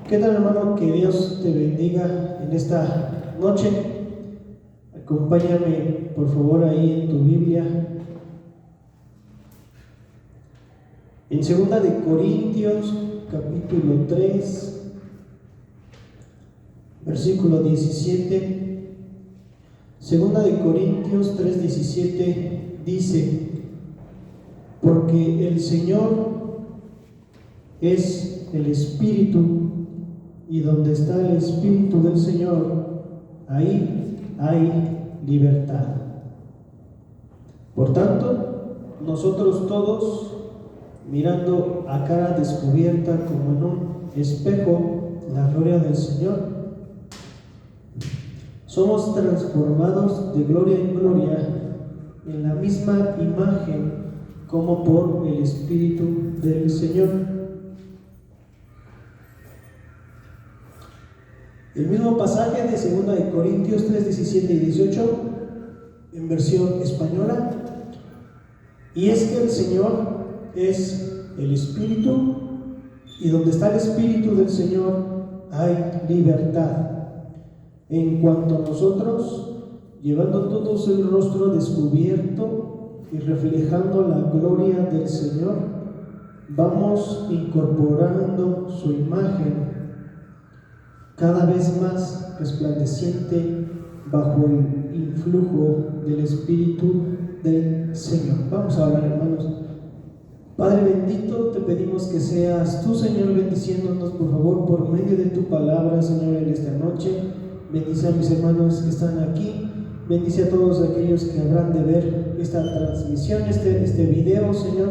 ¿Qué tal, hermano? Que Dios te bendiga en esta noche. Acompáñame, por favor, ahí en tu Biblia. En 2 de Corintios, capítulo 3, versículo 17. 2 de Corintios 3:17 dice: porque el Señor es el Espíritu, y donde está el Espíritu del Señor, ahí hay libertad. Por tanto, nosotros todos, mirando a cara descubierta como en un espejo la gloria del Señor, somos transformados de gloria en gloria en la misma imagen como por el Espíritu del Señor. El mismo pasaje de 2 de Corintios 3, 17 y 18 en versión española. Y es que el Señor es el Espíritu, y donde está el Espíritu del Señor hay libertad. En cuanto a nosotros, llevando todos el rostro descubierto y reflejando la gloria del Señor, vamos incorporando su imagen cada vez más resplandeciente bajo el influjo del Espíritu del Señor. Vamos a orar, hermanos. Padre bendito, te pedimos que seas tú, Señor, bendiciéndonos, por favor, por medio de tu palabra, Señor, en esta noche. Bendice a mis hermanos que están aquí. Bendice a todos aquellos que habrán de ver esta transmisión, este video, Señor.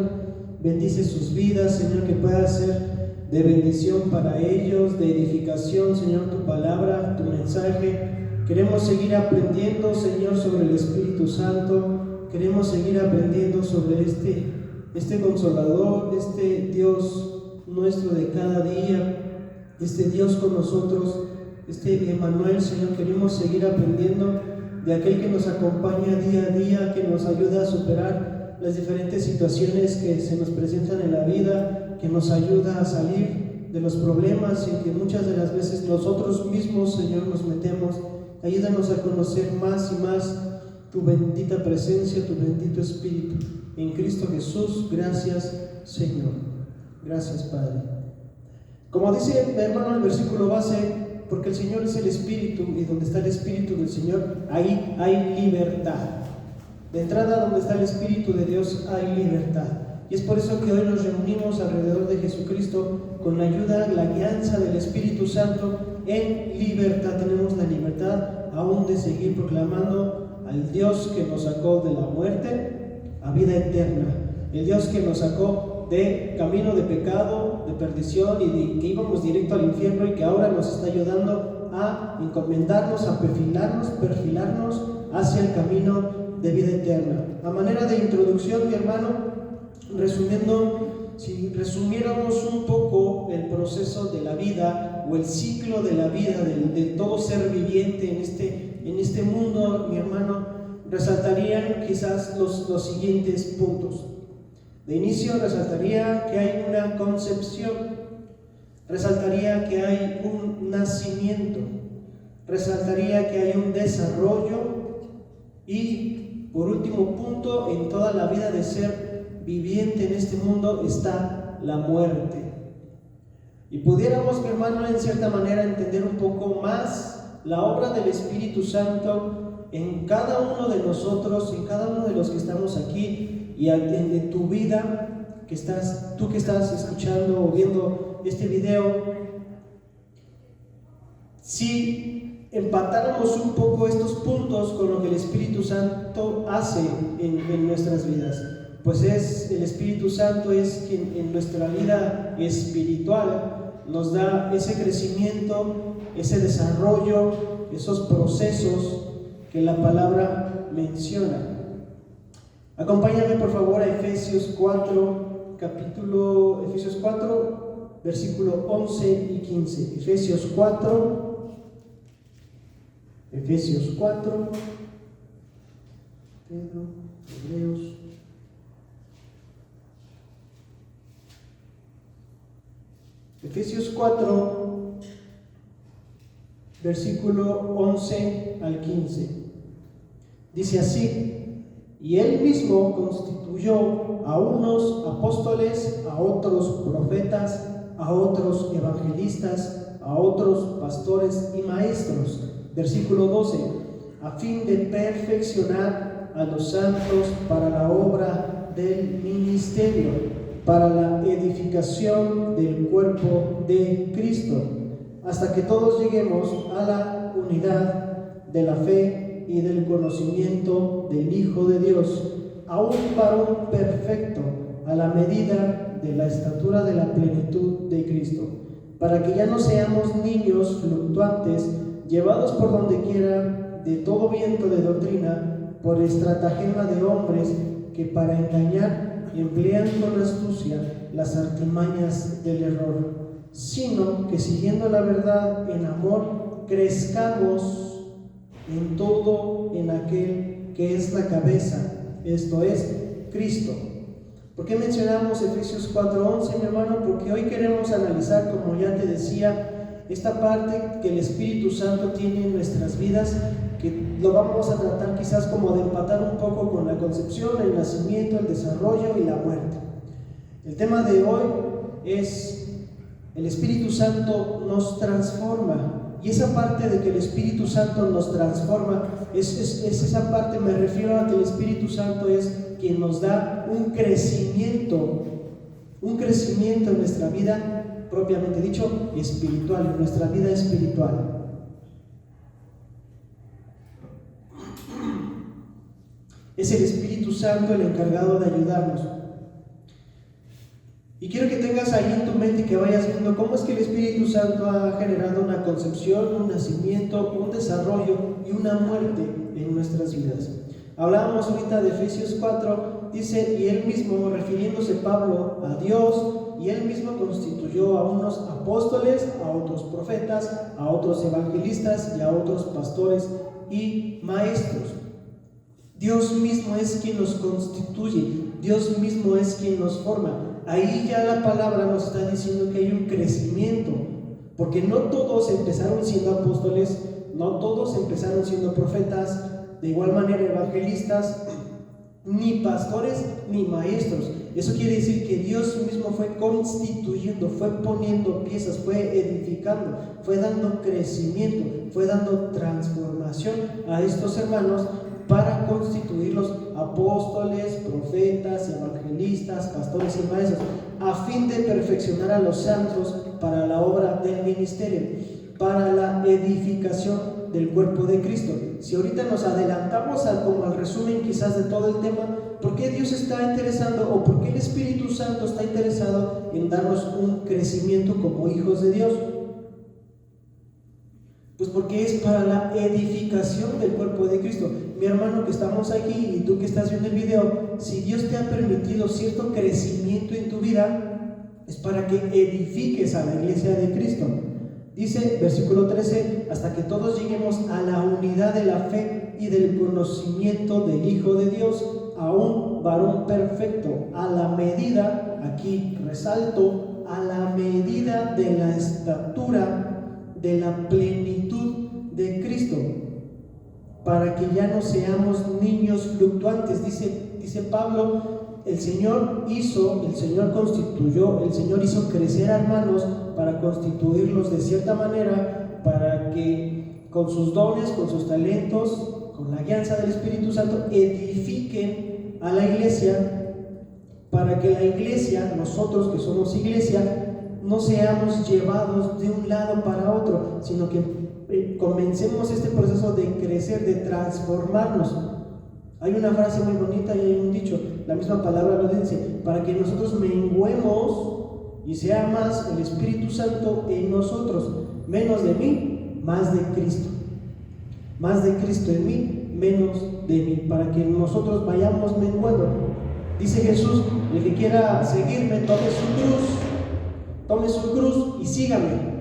Bendice sus vidas, Señor, que pueda ser de bendición para ellos, de edificación, Señor, tu palabra, tu mensaje. Queremos seguir aprendiendo, Señor, sobre el Espíritu Santo. Queremos seguir aprendiendo sobre este Consolador, este Dios nuestro de cada día, este Dios con nosotros, este Emmanuel, Señor. Queremos seguir aprendiendo de aquel que nos acompaña día a día, que nos ayuda a superar las diferentes situaciones que se nos presentan en la vida, que nos ayuda a salir de los problemas en que muchas de las veces nosotros mismos, Señor, nos metemos. Ayúdanos a conocer más y más tu bendita presencia, tu bendito Espíritu. En Cristo Jesús, gracias, Señor. Gracias, Padre. Como dice mi hermano el versículo base, porque el Señor es el Espíritu, y donde está el Espíritu del Señor, ahí hay libertad. De entrada, donde está el Espíritu de Dios hay libertad. Y es por eso que hoy nos reunimos alrededor de Jesucristo con la ayuda, la guianza del Espíritu Santo en libertad. Tenemos la libertad aún de seguir proclamando al Dios que nos sacó de la muerte a vida eterna. El Dios que nos sacó de camino de pecado, de perdición, y de que íbamos directo al infierno, y que ahora nos está ayudando a encomendarnos, a perfilarnos hacia el camino de vida eterna. A manera de introducción, mi hermano, resumiendo, si resumiéramos un poco el proceso de la vida o el ciclo de la vida de todo ser viviente en este mundo, mi hermano, resaltarían quizás los siguientes puntos. De inicio, resaltaría que hay una concepción, resaltaría que hay un nacimiento, resaltaría que hay un desarrollo, y por último punto, en toda la vida de ser viviente en este mundo está la muerte. Y pudiéramos, mi hermano, en cierta manera entender un poco más la obra del Espíritu Santo en cada uno de nosotros, en cada uno de los que estamos aquí, y en tu vida, tú que estás escuchando o viendo este video. Si empatáramos un poco estos puntos con lo que el Espíritu Santo hace en nuestras vidas, pues el Espíritu Santo es quien en nuestra vida espiritual nos da ese crecimiento, ese desarrollo, esos procesos que la palabra menciona. Acompáñame, por favor, a Efesios 4, versículo 11 y 15. Efesios 4, Pedro, Hebreos. Efesios 4, versículo 11 al 15. Dice así: y él mismo constituyó a unos apóstoles, a otros profetas, a otros evangelistas, a otros pastores y maestros. Versículo 12: a fin de perfeccionar a los santos para la obra del ministerio, para la edificación del cuerpo de Cristo, hasta que todos lleguemos a la unidad de la fe y del conocimiento del Hijo de Dios, a un varón perfecto, a la medida de la estatura de la plenitud de Cristo, para que ya no seamos niños fluctuantes, llevados por donde quiera de todo viento de doctrina, por estratagema de hombres que para engañar emplean con astucia las artimañas del error, sino que siguiendo la verdad en amor, crezcamos en todo en aquel que es la cabeza, esto es, Cristo. ¿Por qué mencionamos Efesios 4:11, mi hermano? Porque hoy queremos analizar, como ya te decía, esta parte que el Espíritu Santo tiene en nuestras vidas, que lo vamos a tratar quizás como de empatar un poco con la concepción, el nacimiento, el desarrollo y la muerte. El tema de hoy es: el Espíritu Santo nos transforma. Y esa parte de que el Espíritu Santo nos transforma, es esa parte, me refiero a que el Espíritu Santo es quien nos da un crecimiento en nuestra vida, propiamente dicho, espiritual, en nuestra vida espiritual. Es el Espíritu Santo el encargado de ayudarnos. Y quiero que tengas ahí en tu mente y que vayas viendo cómo es que el Espíritu Santo ha generado una concepción, un nacimiento, un desarrollo y una muerte en nuestras vidas. Hablábamos ahorita de Efesios 4, dice: y él mismo, refiriéndose Pablo a Dios, y él mismo constituyó a unos apóstoles, a otros profetas, a otros evangelistas y a otros pastores y maestros. Dios mismo es quien nos constituye, Dios mismo es quien nos forma. Ahí ya la palabra nos está diciendo que hay un crecimiento, porque no todos empezaron siendo apóstoles, no todos empezaron siendo profetas, de igual manera evangelistas, ni pastores, ni maestros. Eso quiere decir que Dios mismo fue constituyendo, fue poniendo piezas, fue edificando, fue dando crecimiento, fue dando transformación a estos hermanos para constituirlos apóstoles, profetas, evangelistas, pastores y maestros, a fin de perfeccionar a los santos para la obra del ministerio, para la edificación del cuerpo de Cristo. Si ahorita nos adelantamos como al resumen quizás de todo el tema, ¿por qué Dios está interesado o por qué el Espíritu Santo está interesado en darnos un crecimiento como hijos de Dios? Pues porque es para la edificación del cuerpo de Cristo. Mi hermano que estamos aquí y tú que estás viendo el video, si Dios te ha permitido cierto crecimiento en tu vida, es para que edifiques a la iglesia de Cristo. Dice, versículo 13, hasta que todos lleguemos a la unidad de la fe y del conocimiento del Hijo de Dios, a un varón perfecto, a la medida, aquí resalto, a la medida de la estatura de la plenitud de Cristo, para que ya no seamos niños fluctuantes. Dice Pablo, el Señor constituyó, el Señor hizo crecer a hermanos para constituirlos de cierta manera, para que con sus dones, con sus talentos, con la guianza del Espíritu Santo, edifiquen a la iglesia, para que la iglesia, nosotros que somos iglesia, no seamos llevados de un lado para otro, sino que comencemos este proceso de crecer, de transformarnos. Hay una frase muy bonita y hay un dicho, la misma palabra lo dice, para que nosotros menguemos y sea más el Espíritu Santo en nosotros, menos de mí, más de Cristo. Más de Cristo en mí, menos de mí, para que nosotros vayamos menguando. Dice Jesús, el que quiera seguirme, tome su cruz y sígame.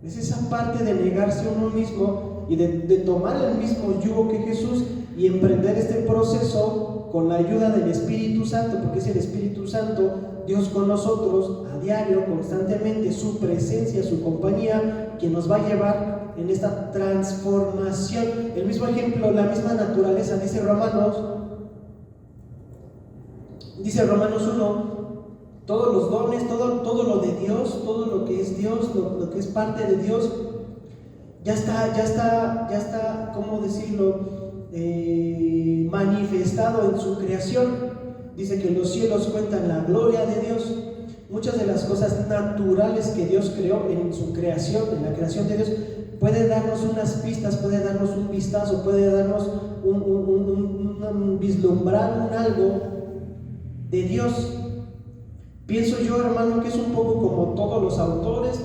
Es esa parte de negarse a uno mismo y de tomar el mismo yugo que Jesús y emprender este proceso con la ayuda del Espíritu Santo, porque es el Espíritu Santo Dios con nosotros a diario, constantemente, su presencia, su compañía, que nos va a llevar en esta transformación. El mismo ejemplo, la misma naturaleza, dice Romanos 1, todos los dones, todo lo de Dios, todo lo que es Dios, lo que es parte de Dios, ya está, ¿cómo decirlo? Manifestado en su creación. Dice que los cielos cuentan la gloria de Dios. Muchas de las cosas naturales que Dios creó en su creación, en la creación de Dios, puede darnos unas pistas, puede darnos un vistazo, puede darnos un vislumbrar un algo de Dios. Pienso yo, hermano, que es un poco como todos los autores,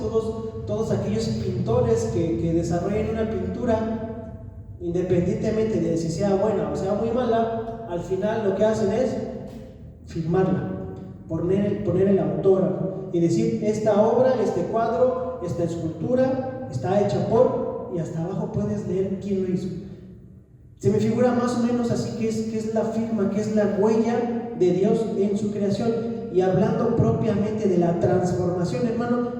todos aquellos pintores que desarrollan una pintura, independientemente de si sea buena o sea muy mala, al final lo que hacen es firmarla, poner el autógrafo y decir: esta obra, este cuadro, esta escultura está hecha por, y hasta abajo puedes leer quién lo hizo. Se me figura más o menos así, que es la firma, que es la huella de Dios en su creación. Y hablando propiamente de la transformación, hermano,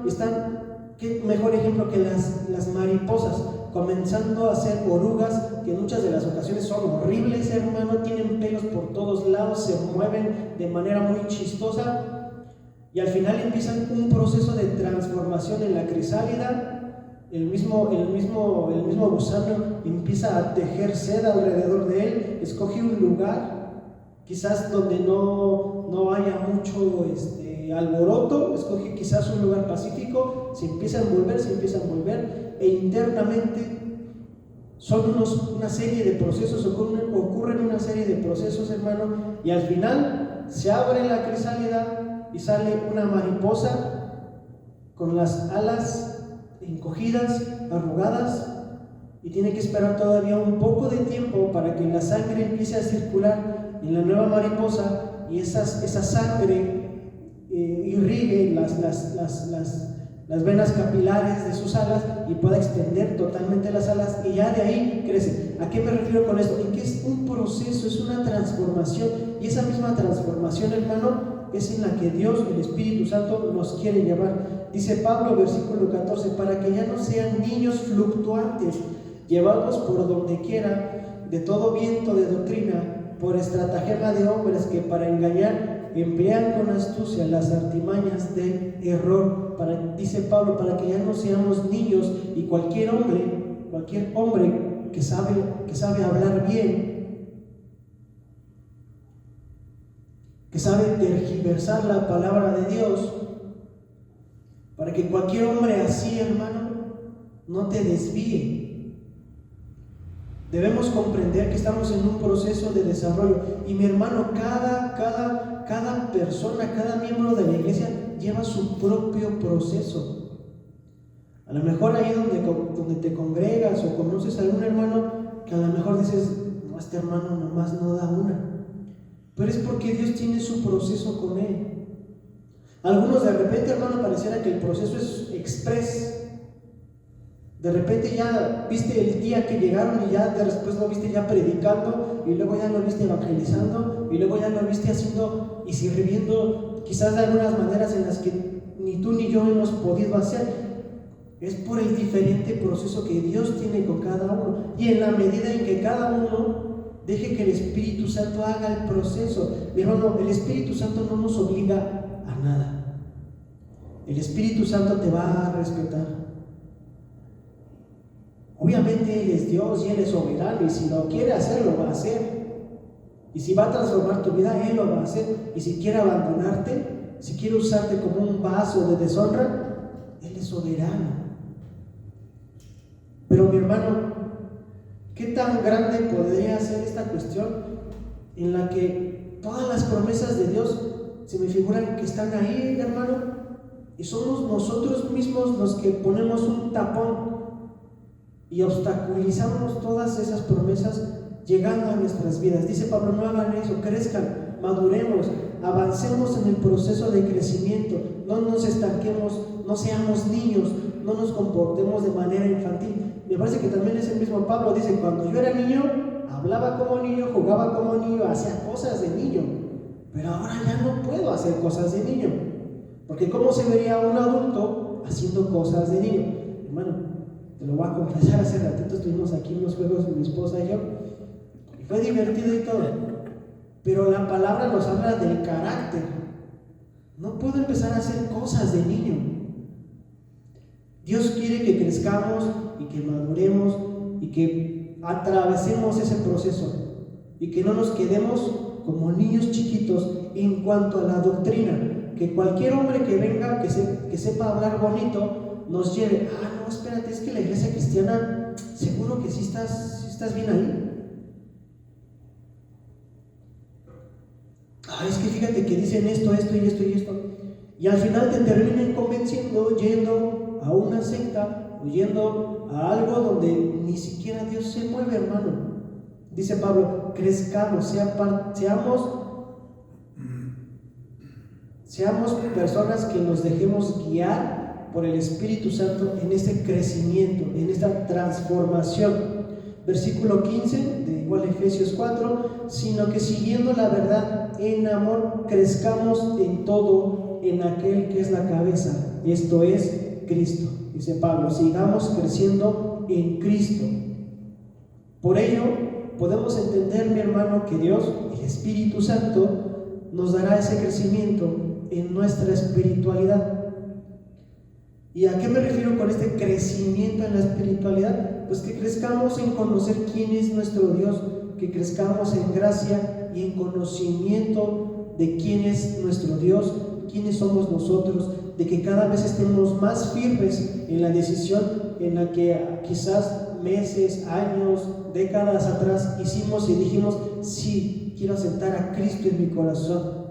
qué mejor ejemplo que las mariposas, comenzando a ser orugas, que en muchas de las ocasiones son horribles, hermano, tienen pelos por todos lados, se mueven de manera muy chistosa, y al final empiezan un proceso de transformación en la crisálida. El mismo gusano empieza a tejer seda alrededor de él, escoge un lugar, quizás donde no haya mucho alboroto, escoge quizás un lugar pacífico, se empieza a envolver, e internamente son una serie de procesos, ocurren una serie de procesos, hermano, y al final se abre la crisálida y sale una mariposa con las alas encogidas, arrugadas, y tiene que esperar todavía un poco de tiempo para que la sangre empiece a circular en la nueva mariposa, y esa sangre irrigue las venas capilares de sus alas y pueda extender totalmente las alas, y ya de ahí crece. ¿A qué me refiero con esto? En que es un proceso, es una transformación, y esa misma transformación, hermano, es en la que Dios, el Espíritu Santo, nos quiere llevar. Dice Pablo, versículo 14: para que ya no sean niños fluctuantes, llevados por donde quiera de todo viento de doctrina, por estratagema de hombres que para engañar emplean con astucia las artimañas del error. Dice Pablo, para que ya no seamos niños, y cualquier hombre que sabe hablar bien, que sabe tergiversar la palabra de Dios, para que cualquier hombre así, hermano, no te desvíe. Debemos comprender que estamos en un proceso de desarrollo, y mi hermano, cada persona, cada miembro de la iglesia lleva su propio proceso. A lo mejor ahí donde te congregas o conoces a algún hermano que a lo mejor dices: no, este hermano nomás no da una, pero es porque Dios tiene su proceso con él. Algunos de repente, hermano, pareciera que el proceso es express. De repente ya viste el día que llegaron, y ya después lo viste ya predicando, y luego ya lo viste evangelizando, y luego ya lo viste haciendo y sirviendo, quizás de algunas maneras en las que ni tú ni yo hemos podido hacer. Es por el diferente proceso que Dios tiene con cada uno, y en la medida en que cada uno deje que el Espíritu Santo haga el proceso. Mi hermano, el Espíritu Santo no nos obliga a nada. El Espíritu Santo te va a respetar. Obviamente Él es Dios y Él es soberano, y si lo quiere hacer, lo va a hacer. Y si va a transformar tu vida, Él lo va a hacer. Y si quiere abandonarte, si quiere usarte como un vaso de deshonra, Él es soberano. Pero mi hermano, ¿qué tan grande podría ser esta cuestión en la que todas las promesas de Dios se me figuran que están ahí, hermano? Y somos nosotros mismos los que ponemos un tapón y obstaculizamos todas esas promesas llegando a nuestras vidas. Dice Pablo: no hagan eso, crezcan, maduremos, avancemos en el proceso de crecimiento, no nos estanquemos, no seamos niños, no nos comportemos de manera infantil. Me parece que también es el mismo Pablo, dice: cuando yo era niño, hablaba como niño, jugaba como niño, hacía cosas de niño. pero ahora ya no puedo hacer cosas de niño. Porque ¿cómo se vería un adulto haciendo cosas de niño? Hermano, te lo voy a confesar, hace ratito estuvimos aquí en unos juegos mi esposa y yo, y fue divertido y todo, pero la palabra nos habla del carácter. No puedo empezar a hacer cosas de niño. Dios quiere que crezcamos y que maduremos y que atravesemos ese proceso y que no nos quedemos como niños chiquitos en cuanto a la doctrina, que cualquier hombre que venga, que sepa hablar bonito, nos lleve, no, espérate, es que la iglesia cristiana, seguro que sí estás bien ahí. Es que fíjate que dicen esto y esto, y al final te terminen convenciendo, yendo a una secta o yendo a algo donde ni siquiera Dios se mueve, hermano. Dice Pablo, crezcamos, seamos personas que nos dejemos guiar por el Espíritu Santo en este crecimiento, en esta transformación. Versículo 15 de igual Efesios 4, sino que siguiendo la verdad en amor, crezcamos en todo en aquel que es la cabeza, esto es Cristo. Dice Pablo, sigamos creciendo en Cristo. Por ello, podemos entender, mi hermano, que Dios, el Espíritu Santo, nos dará ese crecimiento en nuestra espiritualidad. ¿Y a qué me refiero con este crecimiento en la espiritualidad? Pues que crezcamos en conocer quién es nuestro Dios, que crezcamos en gracia y en conocimiento de quién es nuestro Dios, quiénes somos nosotros, de que cada vez estemos más firmes en la decisión en la que quizás meses, años, décadas atrás hicimos y dijimos, sí, quiero aceptar a Cristo en mi corazón.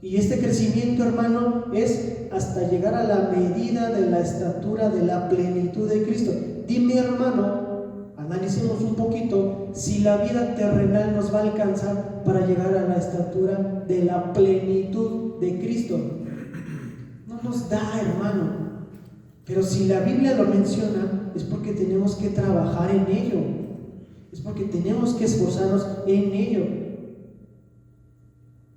Y este crecimiento, hermano, es hasta llegar a la medida de la estatura de la plenitud de Cristo. Dime, hermano, analicemos un poquito si la vida terrenal nos va a alcanzar para llegar a la estatura de la plenitud de Cristo. No nos da, hermano. Pero si la Biblia lo menciona, es porque tenemos que trabajar en ello. Es porque tenemos que esforzarnos en ello.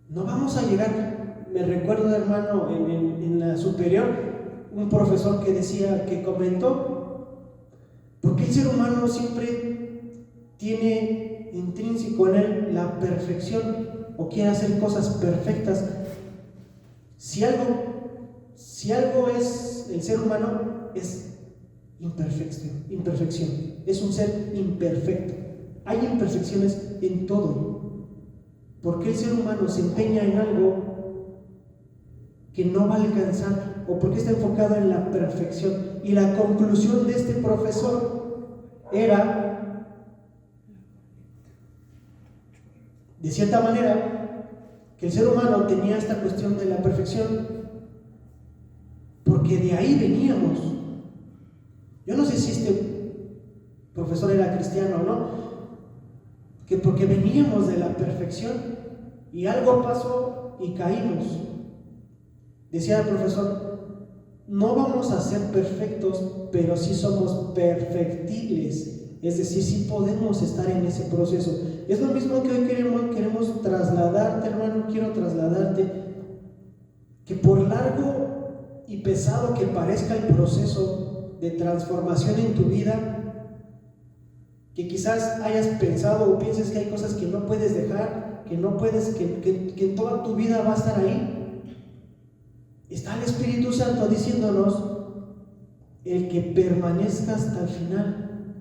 No vamos a llegar. Me recuerdo, hermano, en la superior, un profesor que comentó, porque el ser humano siempre tiene intrínseco en él la perfección o quiere hacer cosas perfectas. Si algo es el ser humano, es imperfección. Es un ser imperfecto. Hay imperfecciones en todo. ¿Por qué el ser humano se empeña en algo que no va a alcanzar? ¿O por qué está enfocado en la perfección? Y la conclusión de este profesor era, de cierta manera, que el ser humano tenía esta cuestión de la perfección porque de ahí veníamos. Yo no sé si este profesor era cristiano o no, que porque veníamos de la perfección y algo pasó y caímos. Decía el profesor, no vamos a ser perfectos, pero sí somos perfectibles, es decir, sí podemos estar en ese proceso. Es lo mismo que hoy queremos trasladarte, hermano, quiero trasladarte, que por largo y pesado que parezca el proceso de transformación en tu vida, que quizás hayas pensado o pienses que hay cosas que no puedes dejar, que no puedes, que toda tu vida va a estar ahí. Está el Espíritu Santo diciéndonos, el que permanezca hasta el final.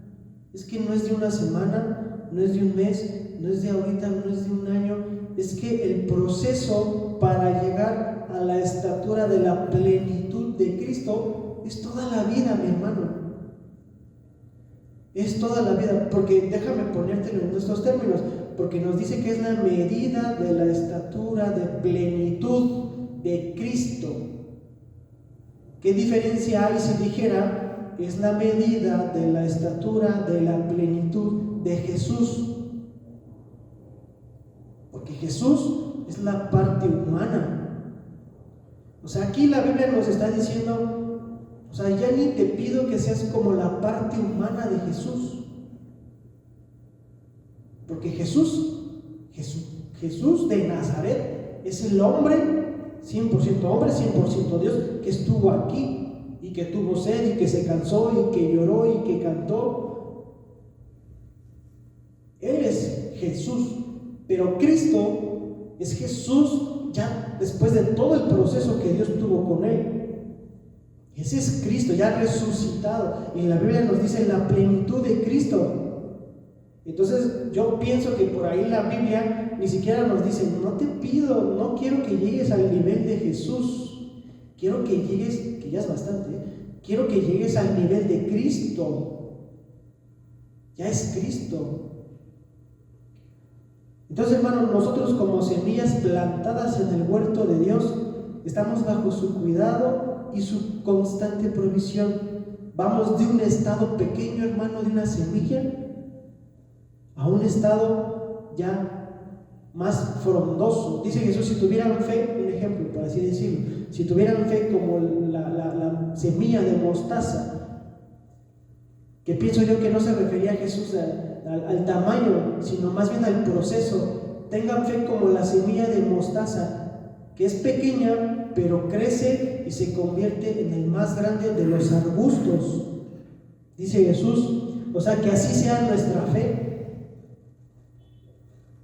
Es que no es de una semana, no es de un mes, no es de ahorita, no es de un año. Es que el proceso para llegar a la estatura de la plenitud de Cristo es toda la vida, mi hermano. Es toda la vida, porque déjame ponértelo en nuestros términos, porque nos dice que es la medida de la estatura de plenitud de Cristo. ¿Qué diferencia hay si dijera es la medida de la estatura de la plenitud de Jesús? Porque Jesús es la parte humana. O sea, aquí la Biblia nos está diciendo, o sea, ya ni te pido que seas como la parte humana de Jesús. Porque Jesús de Nazaret es el hombre 100% hombre, 100% Dios, que estuvo aquí y que tuvo sed y que se cansó y que lloró y que cantó. Él es Jesús, pero Cristo es Jesús ya después de todo el proceso que Dios tuvo con él. Ese es Cristo ya resucitado, y la Biblia nos dice la plenitud de Cristo. Entonces yo pienso que por ahí la Biblia ni siquiera nos dice: no te pido, no quiero que llegues al nivel de Jesús, quiero que llegues, que ya es bastante, quiero que llegues al nivel de Cristo. Ya es Cristo. Entonces, hermanos, nosotros como semillas plantadas en el huerto de Dios, estamos bajo su cuidado y su constante provisión. Vamos de un estado pequeño, hermano, de una semilla, a un estado ya más frondoso. Dice Jesús: si tuvieran fe, un ejemplo, por así decirlo, si tuvieran fe como la semilla de mostaza, que pienso yo que no se refería a Jesús al tamaño, sino más bien al proceso. Tengan fe como la semilla de mostaza, que es pequeña, pero crece y se convierte en el más grande de los arbustos. Dice Jesús, o sea, que así sea nuestra fe,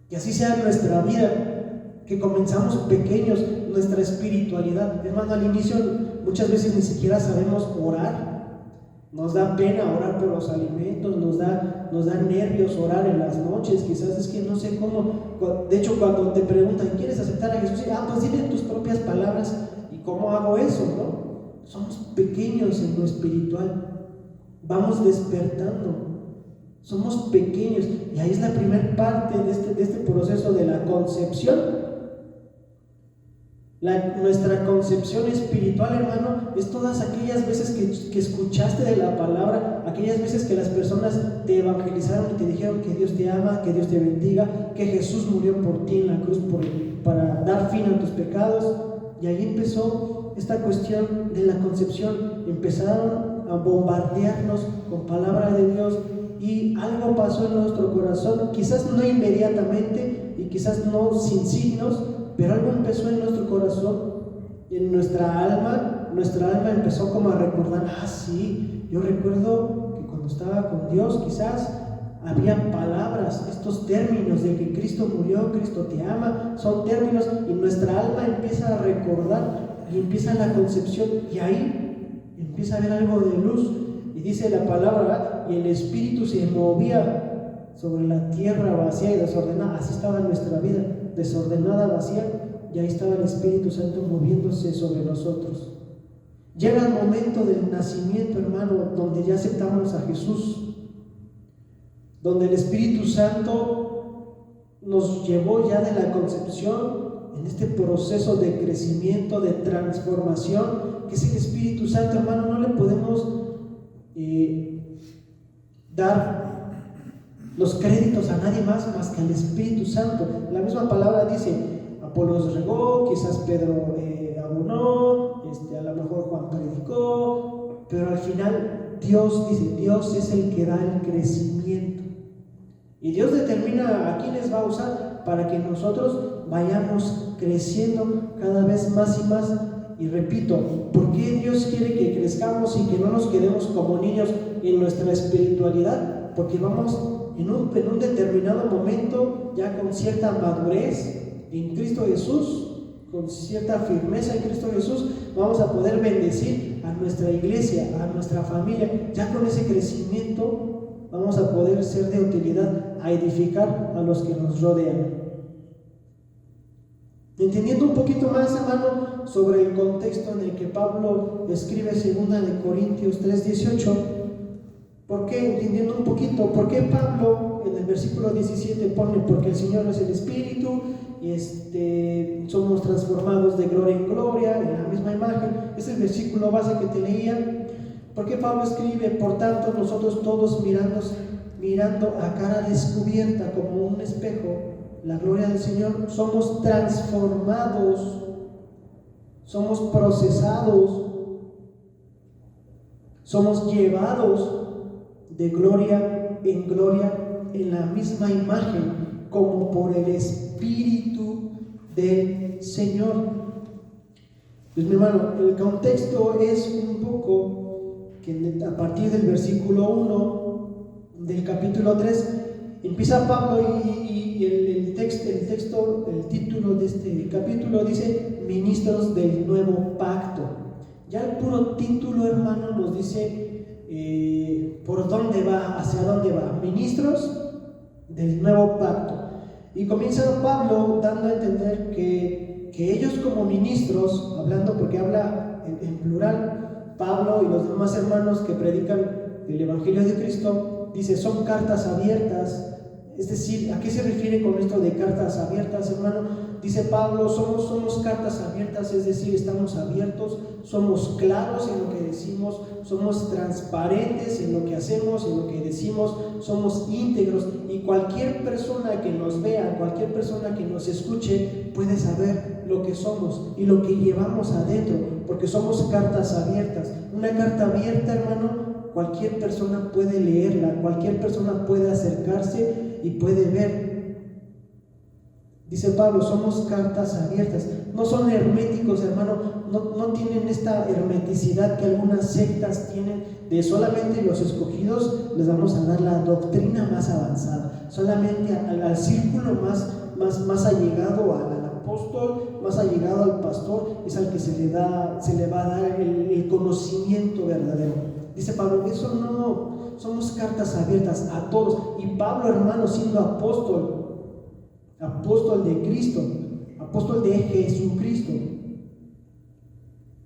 que así sea nuestra vida, que comenzamos pequeños, nuestra espiritualidad. Hermano, al inicio muchas veces ni siquiera sabemos orar. Nos da pena orar por los alimentos, nos da nervios orar en las noches, quizás es que no sé cómo. De hecho, cuando te preguntan: ¿quieres aceptar a Jesús? Pues dile en tus propias palabras. ¿Y cómo hago eso, no? Somos pequeños en lo espiritual, vamos despertando, somos pequeños, y ahí es la primera parte de este proceso de la concepción. Nuestra concepción espiritual, hermano, es todas aquellas veces que escuchaste de la palabra, aquellas veces que las personas te evangelizaron y te dijeron que Dios te ama, que Dios te bendiga, que Jesús murió por ti en la cruz para dar fin a tus pecados. Y ahí empezó esta cuestión de la concepción. Empezaron a bombardearnos con palabra de Dios, y algo pasó en nuestro corazón, quizás no inmediatamente y quizás no sin signos, pero algo empezó en nuestro corazón, en nuestra alma empezó como a recordar: sí, yo recuerdo que cuando estaba con Dios quizás había palabras, estos términos de que Cristo murió, Cristo te ama, son términos, y nuestra alma empieza a recordar, y empieza la concepción, y ahí empieza a haber algo de luz, y dice la palabra: y el Espíritu se movía sobre la tierra vacía y desordenada. Así estaba nuestra vida, desordenada, vacía, y ahí estaba el Espíritu Santo moviéndose sobre nosotros. Llega el momento del nacimiento, hermano, donde ya aceptamos a Jesús, donde el Espíritu Santo nos llevó ya de la concepción en este proceso de crecimiento, de transformación, que es el Espíritu Santo, hermano. No le podemos dar los créditos a nadie más que al Espíritu Santo. La misma palabra dice: Apolos regó, quizás Pedro abonó, a lo mejor Juan predicó, pero al final Dios dice, Dios es el que da el crecimiento, y Dios determina a quiénes va a usar para que nosotros vayamos creciendo cada vez más y más. Y repito, ¿por qué Dios quiere que crezcamos y que no nos quedemos como niños en nuestra espiritualidad? Porque vamos en un determinado momento, ya con cierta madurez en Cristo Jesús, con cierta firmeza en Cristo Jesús, vamos a poder bendecir a nuestra iglesia, a nuestra familia. Ya con ese crecimiento vamos a poder ser de utilidad a edificar a los que nos rodean. Entendiendo un poquito más, hermano, sobre el contexto en el que Pablo escribe 2 de Corintios 3:18, ¿por qué? Entendiendo un poquito, ¿por qué Pablo en el versículo 17 pone: porque el Señor es el Espíritu y somos transformados de gloria en gloria en la misma imagen? Es el versículo base que te leía. ¿Por qué Pablo escribe: por tanto nosotros todos mirando a cara descubierta como un espejo la gloria del Señor, somos transformados, somos procesados, somos llevados de gloria en la misma imagen, como por el Espíritu del Señor. Pues mi hermano, el contexto es un poco que a partir del versículo 1 del capítulo 3 empieza Pablo y el título de este capítulo dice ministros del nuevo pacto. Ya el puro título, hermano, nos dice por dónde va, hacia dónde va. Ministros del nuevo pacto. Y comienza Pablo dando a entender que ellos como ministros, hablando porque habla en plural, Pablo y los demás hermanos que predican el Evangelio de Cristo, dice, son cartas abiertas. Es decir, ¿a qué se refiere con esto de cartas abiertas, hermano? Dice Pablo, somos cartas abiertas, es decir, estamos abiertos, somos claros en lo que decimos, somos transparentes en lo que hacemos, en lo que decimos, somos íntegros, y cualquier persona que nos vea, cualquier persona que nos escuche, puede saber lo que somos y lo que llevamos adentro, porque somos cartas abiertas. Una carta abierta, hermano, cualquier persona puede leerla, cualquier persona puede acercarse y puede ver. Dice Pablo, somos cartas abiertas, no son herméticos, hermano, no tienen esta hermeticidad que algunas sectas tienen, de solamente los escogidos les vamos a dar la doctrina más avanzada, solamente al círculo más allegado al apóstol, más allegado al pastor, es al que se le va a dar el conocimiento verdadero. Dice Pablo, eso no, somos cartas abiertas a todos. Y Pablo, hermano, siendo apóstol de Cristo, apóstol de Jesucristo,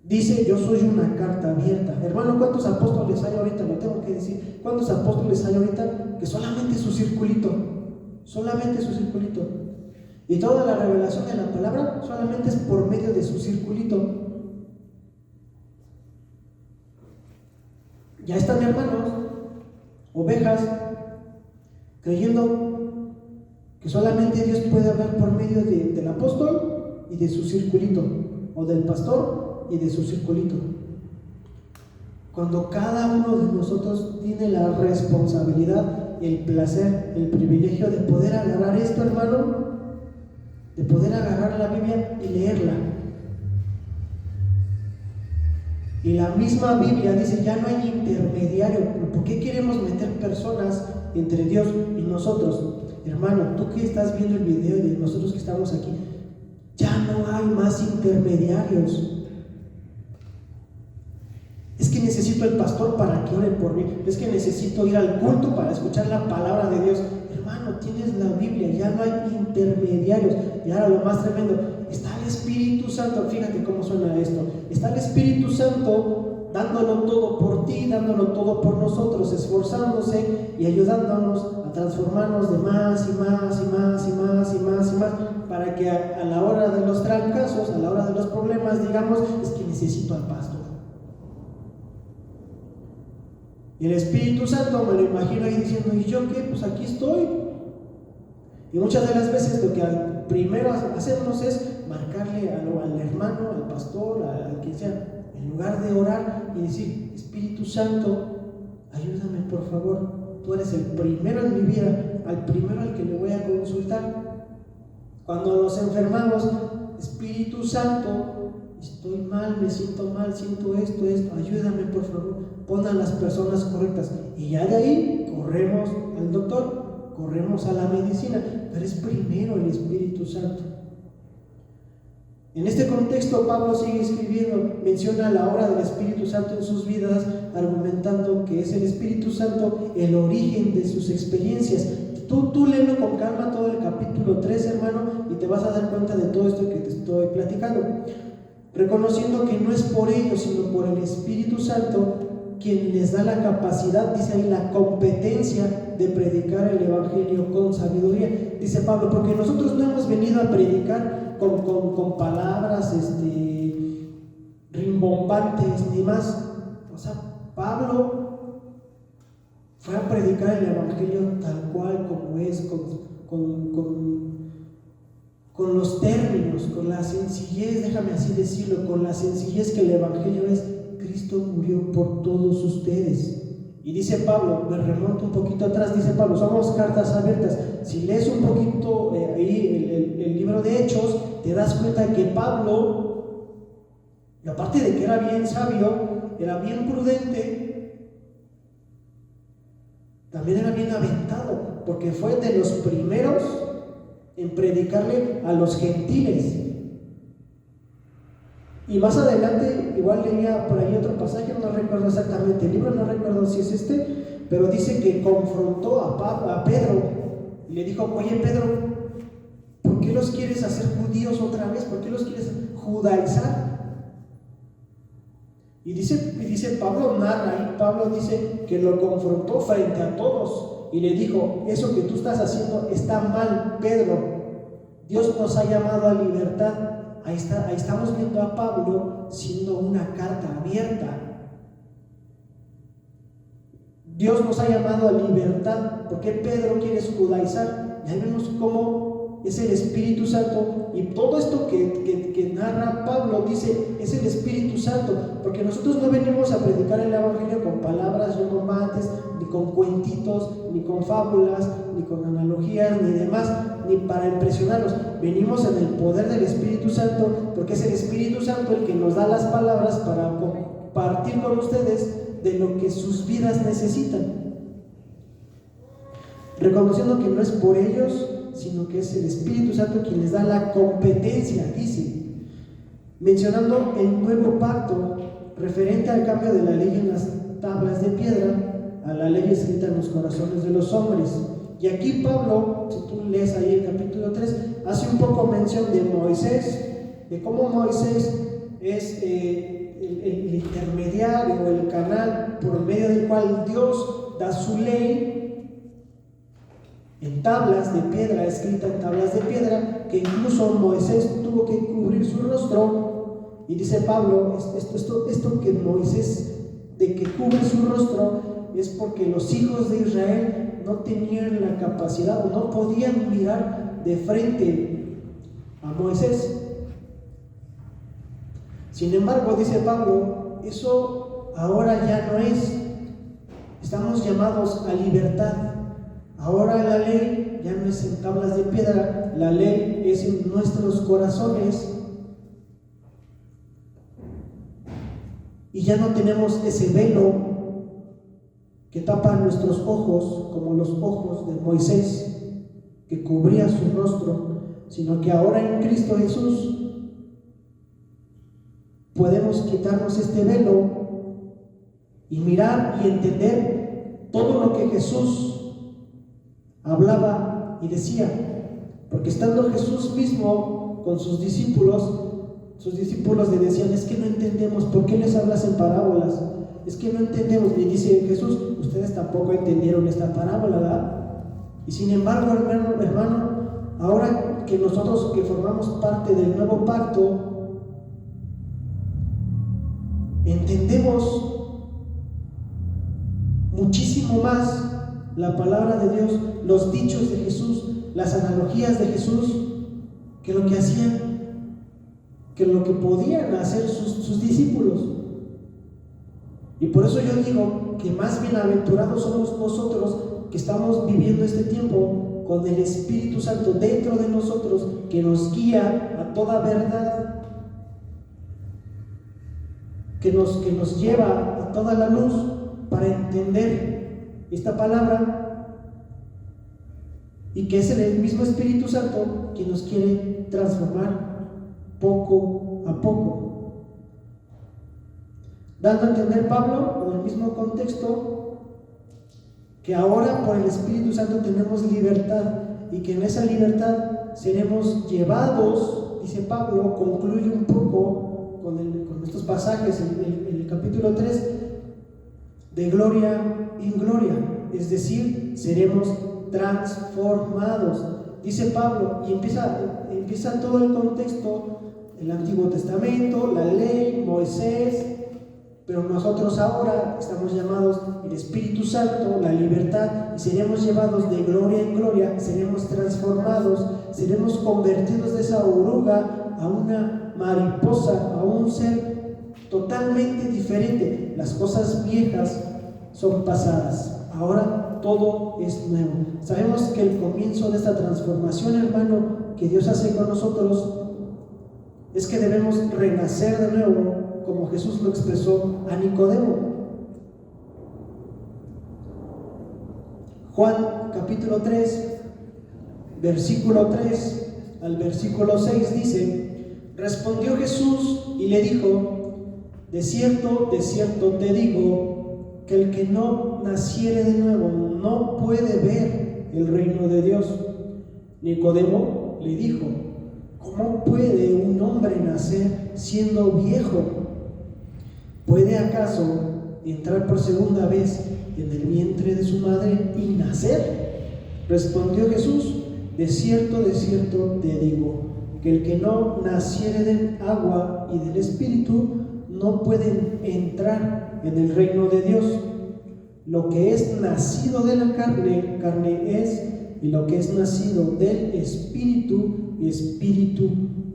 dice, yo soy una carta abierta. Hermano, ¿cuántos apóstoles hay ahorita? Lo tengo que decir. ¿Cuántos apóstoles hay ahorita? Que solamente su circulito, y toda la revelación de la palabra solamente es por medio de su circulito. Ya están, hermanos, ovejas, creyendo que solamente Dios puede hablar por medio del apóstol y de su circulito, o del pastor y de su circulito. Cuando cada uno de nosotros tiene la responsabilidad, el placer, el privilegio de poder agarrar esto, hermano, de poder agarrar la Biblia y leerla. Y la misma Biblia dice, ya no hay intermediario. ¿Por qué queremos meter personas entre Dios y nosotros? Hermano, tú que estás viendo el video de nosotros que estamos aquí, ya no hay más intermediarios. Es que necesito el pastor para que ore por mí. Es que necesito ir al culto para escuchar la palabra de Dios. Hermano, tienes la Biblia, ya no hay intermediarios. Y ahora lo más tremendo, está el Espíritu Santo. Fíjate cómo suena esto. Está el Espíritu Santo dándolo todo por ti, dándolo todo por nosotros, esforzándose y ayudándonos a transformarnos de más y más y más y más y más y más, para que a la hora de los trancazos, a la hora de los problemas, digamos, es que necesito al pastor. Y el Espíritu Santo me lo imagino ahí diciendo, ¿y yo qué? Pues aquí estoy. Y muchas de las veces lo que primero hacemos es marcarle al hermano, al pastor, al quien sea, en lugar de orar y decir, Espíritu Santo, ayúdame por favor, tú eres el primero en mi vida, al primero al que le voy a consultar. Cuando nos enfermamos, Espíritu Santo, estoy mal, me siento mal, siento esto, ayúdame por favor, pon a las personas correctas. Y ya de ahí corremos al doctor, corremos a la medicina, pero es primero el Espíritu Santo. En este contexto Pablo sigue escribiendo, menciona la obra del Espíritu Santo en sus vidas, argumentando que es el Espíritu Santo el origen de sus experiencias. Tú léelo con calma todo el capítulo 3, hermano, y te vas a dar cuenta de todo esto que te estoy platicando, reconociendo que no es por ellos, sino por el Espíritu Santo quien les da la capacidad, dice ahí, la competencia de predicar el Evangelio con sabiduría. Dice Pablo, porque nosotros no hemos venido a predicar con palabras rimbombantes ni más. O sea, Pablo fue a predicar el Evangelio tal cual como es, con los términos, con la sencillez, déjame así decirlo, con la sencillez que el Evangelio es. Cristo murió por todos ustedes. Y dice Pablo, me remonto un poquito atrás, dice Pablo, somos cartas abiertas. Si lees un poquito ahí el libro de Hechos, te das cuenta que Pablo, y aparte de que era bien sabio, era bien prudente, también era bien aventado, porque fue de los primeros en predicarle a los gentiles. Y más adelante, igual leía por ahí otro pasaje, no recuerdo exactamente el libro, no recuerdo si es este, pero dice que confrontó a Pedro y le dijo, oye Pedro, ¿por qué los quieres hacer judíos otra vez? ¿Por qué los quieres judaizar? Y dice Pablo, narra, y Pablo dice que lo confrontó frente a todos y le dijo, eso que tú estás haciendo está mal, Pedro. Dios nos ha llamado a libertad. Ahí estamos viendo a Pablo siendo una carta abierta. Dios nos ha llamado a libertad. ¿Por qué Pedro quiere judaizar? Y ahí vemos cómo es el Espíritu Santo. Y todo esto que narra Pablo dice, es el Espíritu Santo. Porque nosotros no venimos a predicar el Evangelio con palabras rimbombantes, ni con cuentitos, ni con fábulas, ni con analogías, ni demás, ni para impresionarlos. Venimos en el poder del Espíritu Santo, porque es el Espíritu Santo el que nos da las palabras para compartir con ustedes de lo que sus vidas necesitan, reconociendo que no es por ellos, sino que es el Espíritu Santo quien les da la competencia, dice, mencionando el nuevo pacto referente al cambio de la ley en las tablas de piedra a la ley escrita en los corazones de los hombres. Y aquí Pablo, si tú lees ahí el capítulo 3, hace un poco mención de Moisés, de cómo Moisés es el intermediario, el canal por medio del cual Dios da su ley en tablas de piedra, escrita en tablas de piedra, que incluso Moisés tuvo que cubrir su rostro. Y dice Pablo, esto que Moisés, de que cubre su rostro, es porque los hijos de Israel no tenían la capacidad o no podían mirar de frente a Moisés. Sin embargo, dice Pablo, eso ahora ya no es. Estamos llamados a libertad. Ahora la ley ya no es en tablas de piedra, la ley es en nuestros corazones. Y ya no tenemos ese velo que tapa nuestros ojos, como los ojos de Moisés, que cubría su rostro, sino que ahora en Cristo Jesús podemos quitarnos este velo y mirar y entender todo lo que Jesús hablaba y decía, porque estando Jesús mismo con sus discípulos le decían, es que no entendemos, ¿por qué les hablas en parábolas? Es que no entendemos. Y dice Jesús, ustedes tampoco entendieron esta parábola, ¿verdad? Y sin embargo, hermano, ahora que nosotros que formamos parte del nuevo pacto, entendemos muchísimo más la palabra de Dios, los dichos de Jesús, las analogías de Jesús, que lo que hacían, que lo que podían hacer sus discípulos. Y por eso yo digo que más bienaventurados somos nosotros que estamos viviendo este tiempo con el Espíritu Santo dentro de nosotros, que nos guía a toda verdad, que nos lleva a toda la luz para entender esta palabra, y que es el mismo Espíritu Santo que nos quiere transformar poco a poco, dando a entender Pablo en el mismo contexto que ahora por el Espíritu Santo tenemos libertad, y que en esa libertad seremos llevados, dice Pablo, concluye un poco con estos pasajes en el capítulo 3, de gloria en gloria, es decir, seremos transformados, dice Pablo, y empieza todo el contexto, el Antiguo Testamento, la ley, Moisés, pero nosotros ahora estamos llamados el Espíritu Santo, la libertad, y seremos llevados de gloria en gloria, seremos transformados, seremos convertidos de esa oruga a una mariposa, a un ser totalmente diferente. Las cosas viejas son pasadas, ahora todo es nuevo. Sabemos que el comienzo de esta transformación, hermano, que Dios hace con nosotros, es que debemos renacer de nuevo, como Jesús lo expresó a Nicodemo. Juan capítulo 3, versículo 3 al versículo 6 dice: respondió Jesús y le dijo: de cierto te digo, que el que no naciere de nuevo no puede ver el reino de Dios. Nicodemo le dijo: ¿cómo puede un hombre nacer siendo viejo? ¿Puede acaso entrar por segunda vez en el vientre de su madre y nacer? Respondió Jesús: de cierto te digo, que el que no naciere del agua y del Espíritu no puede entrar en el reino de Dios. Lo que es nacido de la carne, carne es, y lo que es nacido del Espíritu, Espíritu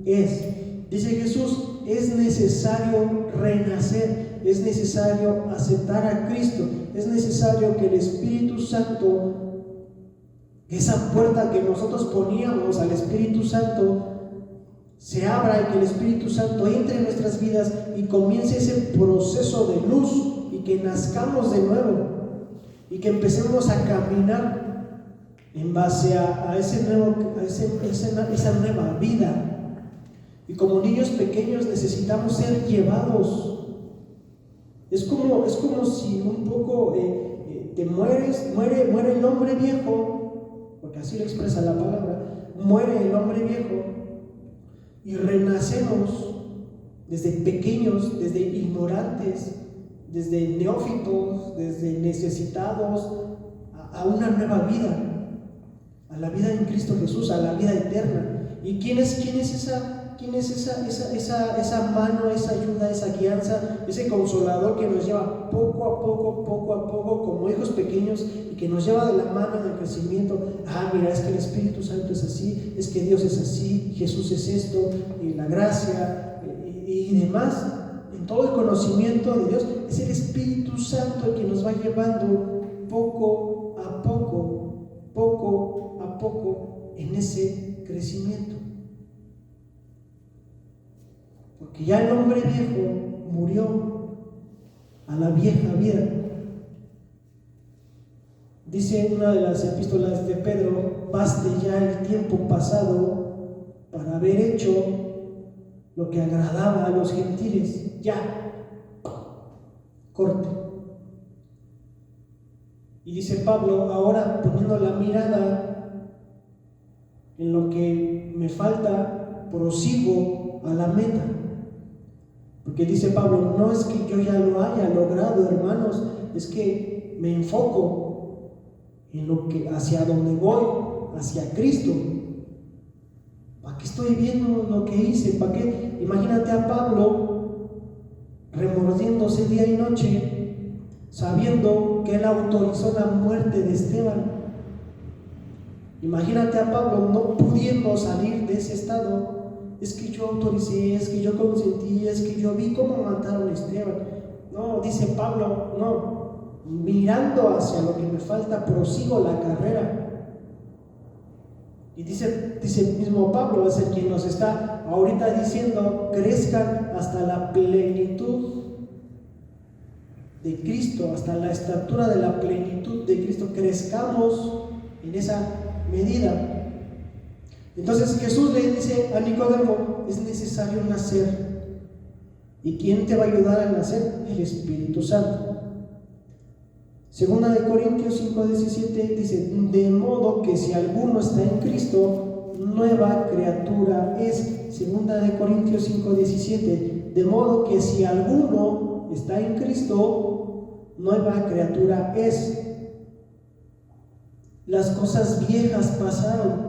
es. Dice Jesús, es necesario renacer, es necesario aceptar a Cristo, es necesario que el Espíritu Santo, esa puerta que nosotros poníamos al Espíritu Santo, se abra y que el Espíritu Santo entre en nuestras vidas y comience ese proceso de luz y que nazcamos de nuevo y que empecemos a caminar en base a esa nueva vida. Y como niños pequeños necesitamos ser llevados. Es como si un poco te muere el hombre viejo, porque así lo expresa la palabra, muere el hombre viejo y renacemos desde pequeños, desde ignorantes, desde neófitos, desde necesitados, a una nueva vida, a la vida en Cristo Jesús, a la vida eterna. ¿Y quién es esa mano, esa ayuda, esa guianza, ese consolador que nos lleva poco a poco, como hijos pequeños, y que nos lleva de la mano en el crecimiento? Mira, es que el Espíritu Santo es así, es que Dios es así, Jesús es esto, y la gracia y demás. En todo el conocimiento de Dios es el Espíritu Santo el que nos va llevando poco a poco en ese crecimiento. Porque ya el hombre viejo murió a la vieja vida. Dice en una de las epístolas de Pedro: baste ya el tiempo pasado para haber hecho lo que agradaba a los gentiles. Ya, corte. Y dice Pablo, ahora poniendo la mirada en lo que me falta, prosigo a la meta. Porque dice Pablo, no es que yo ya lo haya logrado, hermanos, es que me enfoco en lo que, hacia donde voy, hacia Cristo. ¿Para qué estoy viendo lo que hice? ¿Para qué? Imagínate a Pablo remordiéndose día y noche, sabiendo que él autorizó la muerte de Esteban. Imagínate a Pablo no pudiendo salir de ese estado. Es que yo autoricé, es que yo consentí, es que yo vi cómo mataron a Esteban. No, dice Pablo, no, mirando hacia lo que me falta, prosigo la carrera. Y dice el mismo Pablo, es el quien nos está ahorita diciendo, crezcan hasta la plenitud de Cristo, hasta la estatura de la plenitud de Cristo, crezcamos en esa medida. Entonces Jesús le dice a Nicodemo, es necesario nacer. ¿Y quién te va a ayudar a nacer? El Espíritu Santo. Segunda de Corintios 5:17 dice, de modo que si alguno está en Cristo, nueva criatura es. Segunda de Corintios 5:17, de modo que si alguno está en Cristo, nueva criatura es. Las cosas viejas pasaron,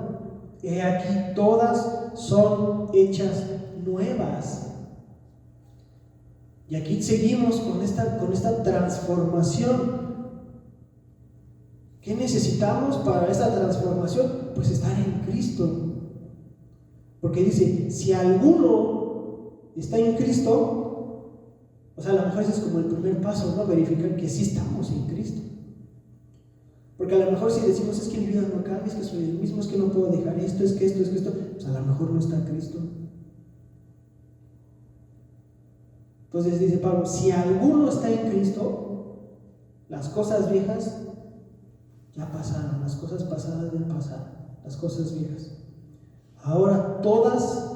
he aquí todas son hechas nuevas. Y aquí seguimos con esta transformación. ¿Qué necesitamos para esta transformación? Pues estar en Cristo. Porque dice, si alguno está en Cristo, O sea, a lo mejor ese es como el primer paso, ¿no? Verificar que sí estamos en Cristo. Porque a lo mejor si decimos, es que mi vida no cambia, es que soy el mismo, es que no puedo dejar esto, es que esto, pues a lo mejor no está Cristo. Entonces dice Pablo, si alguno está en Cristo, las cosas viejas ya pasaron, las cosas pasadas ya pasaron, las cosas viejas. Ahora todas